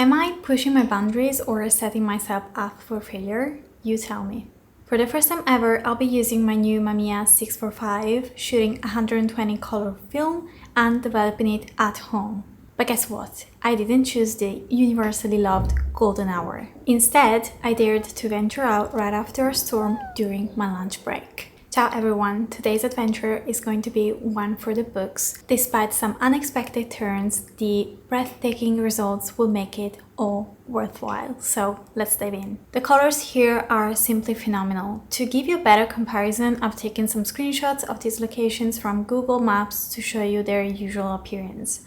Am I pushing my boundaries or setting myself up for failure? You tell me. For the first time ever, I'll be using my new Mamiya 645, shooting 120 color film and developing it at home. But guess what? I didn't choose the universally loved golden hour. Instead, I dared to venture out right after a storm during my lunch break. Ciao everyone, today's adventure is going to be one for the books. Despite some unexpected turns, the breathtaking results will make it all worthwhile. So let's dive in. The colors here are simply phenomenal. To give you a better comparison, I've taken some screenshots of these locations from Google Maps to show you their usual appearance.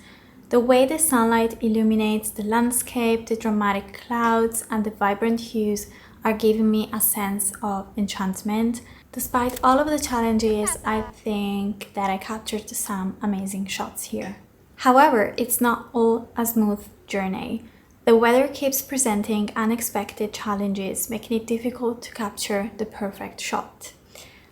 The way the sunlight illuminates the landscape, the dramatic clouds, and the vibrant hues are giving me a sense of enchantment. Despite all of the challenges, I think that I captured some amazing shots here. However, it's not all a smooth journey. The weather keeps presenting unexpected challenges, making it difficult to capture the perfect shot.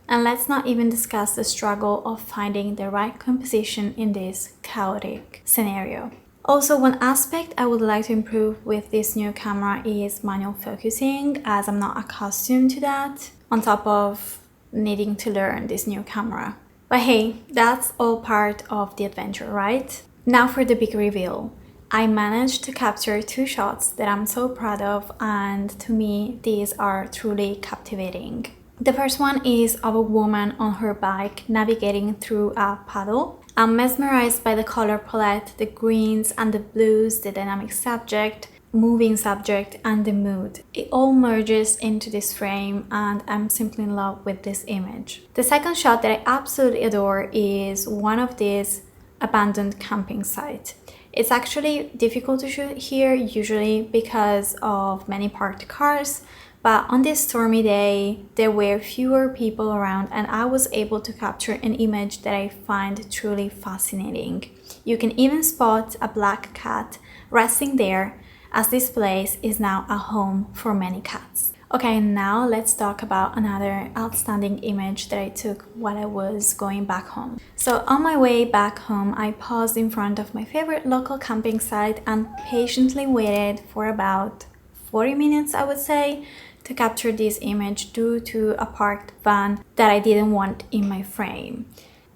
And let's not even discuss the struggle of finding the right composition in this chaotic scenario. Also, one aspect I would like to improve with this new camera is manual focusing, as I'm not accustomed to that, on top of needing to learn this new camera. But hey, that's all part of the adventure, right? Now for the big reveal. I managed to capture two shots that I'm so proud of, and to me, these are truly captivating. The first one is of a woman on her bike navigating through a puddle. I'm mesmerized by the color palette, the greens and the blues, the dynamic subject, moving subject, and the mood. It all merges into this frame and I'm simply in love with this image. The second shot that I absolutely adore is one of these abandoned camping sites. It's actually difficult to shoot here usually because of many parked cars, but on this stormy day, there were fewer people around and I was able to capture an image that I find truly fascinating. You can even spot a black cat resting there, as this place is now a home for many cats. Okay, now let's talk about another outstanding image that I took while I was going back home. So on my way back home, I paused in front of my favorite local camping site and patiently waited for about 40 minutes, I would say, to capture this image due to a parked van that I didn't want in my frame.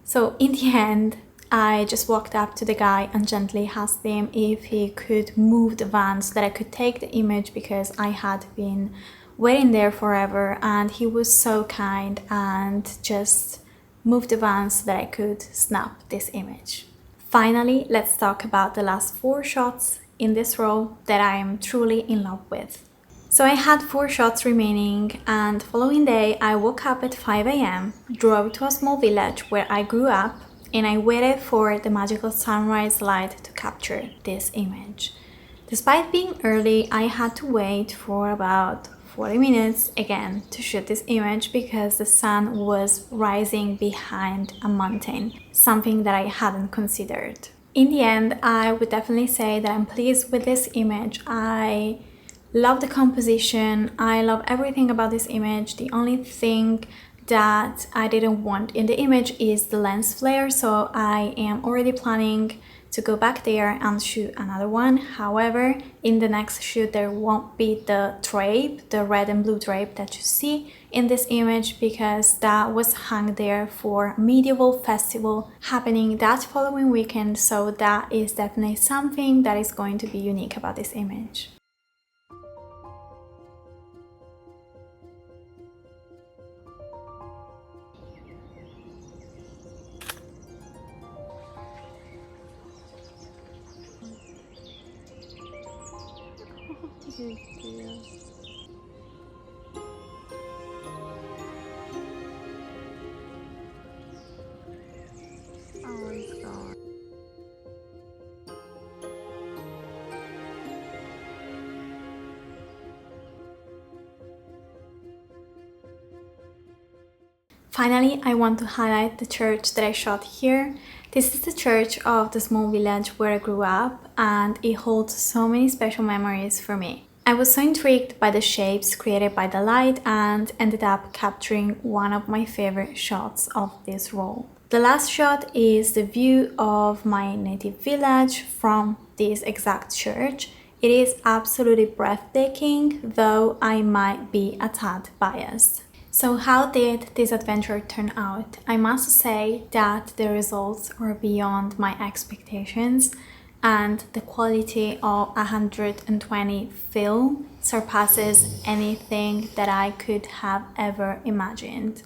So in the end, I just walked up to the guy and gently asked him if he could move the van so that I could take the image because I had been waiting there forever, and he was so kind and just moved the van so that I could snap this image. Finally, let's talk about the last 4 shots in this row that I am truly in love with. So I had 4 shots remaining, and following day I woke up at 5 a.m., drove to a small village where I grew up, and I waited for the magical sunrise light to capture this image. Despite being early, I had to wait for about 40 minutes again to shoot this image because the sun was rising behind a mountain, something that I hadn't considered. In the end, I would definitely say that I'm pleased with this image. I love the composition, I love everything about this image. The only thing that I didn't want in the image is the lens flare, so I am already planning to go back there and shoot another one. However, in the next shoot there won't be the drape, the red and blue drape that you see in this image, because that was hung there for a medieval festival happening that following weekend, so that is definitely something that is going to be unique about this image. Finally, I want to highlight the church that I shot here. This is the church of the small village where I grew up, and it holds so many special memories for me. I was so intrigued by the shapes created by the light and ended up capturing one of my favorite shots of this roll. The last shot is the view of my native village from this exact church. It is absolutely breathtaking, though I might be a tad biased. So how did this adventure turn out? I must say that the results are beyond my expectations, and the quality of 120 film surpasses anything that I could have ever imagined.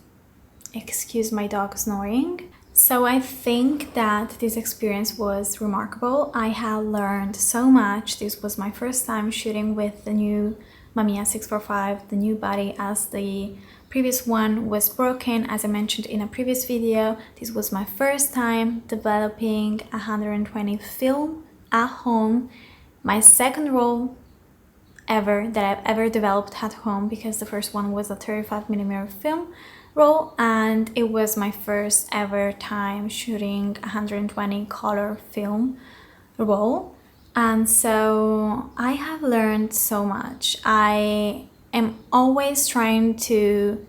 Excuse my dog snoring. So I think that this experience was remarkable. I have learned so much. This was my first time shooting with the new Mamiya 645, the new body, as the previous one was broken. As I mentioned in a previous video, this was my first time developing 120 film at home. My second roll ever that I've ever developed at home, because the first one was a 35mm film roll, and it was my first ever time shooting 120 color film roll. And so I have learned so much. I am always trying to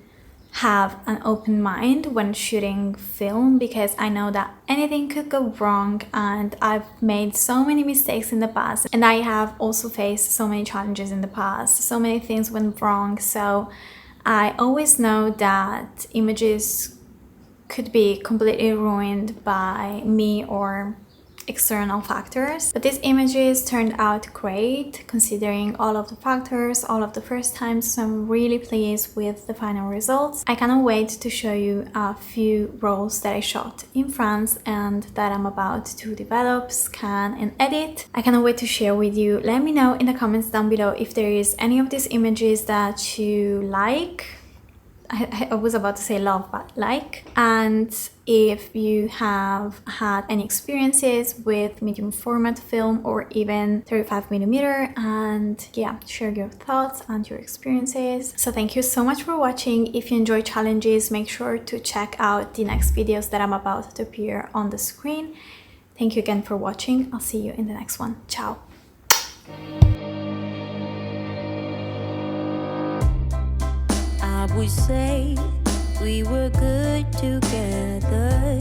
have an open mind when shooting film, because I know that anything could go wrong, and I've made so many mistakes in the past, and I have also faced so many challenges in the past. So many things went wrong, so I always know that images could be completely ruined by me or external factors, but these images turned out great considering all of the factors, all of the first times, so I'm really pleased with the final results. I cannot wait to show you a few rolls that I shot in France and that I'm about to develop, scan and edit. I cannot wait to share with you. Let me know in the comments down below if there is any of these images that you like. I was about to say love, but like, and if you have had any experiences with medium format film or even 35mm, and yeah, share your thoughts and your experiences. So thank you so much for watching. If you enjoy challenges, make sure to check out the next videos that I'm about to appear on the screen. Thank you again for watching. I'll see you in the next one. Ciao. I would say we were good together.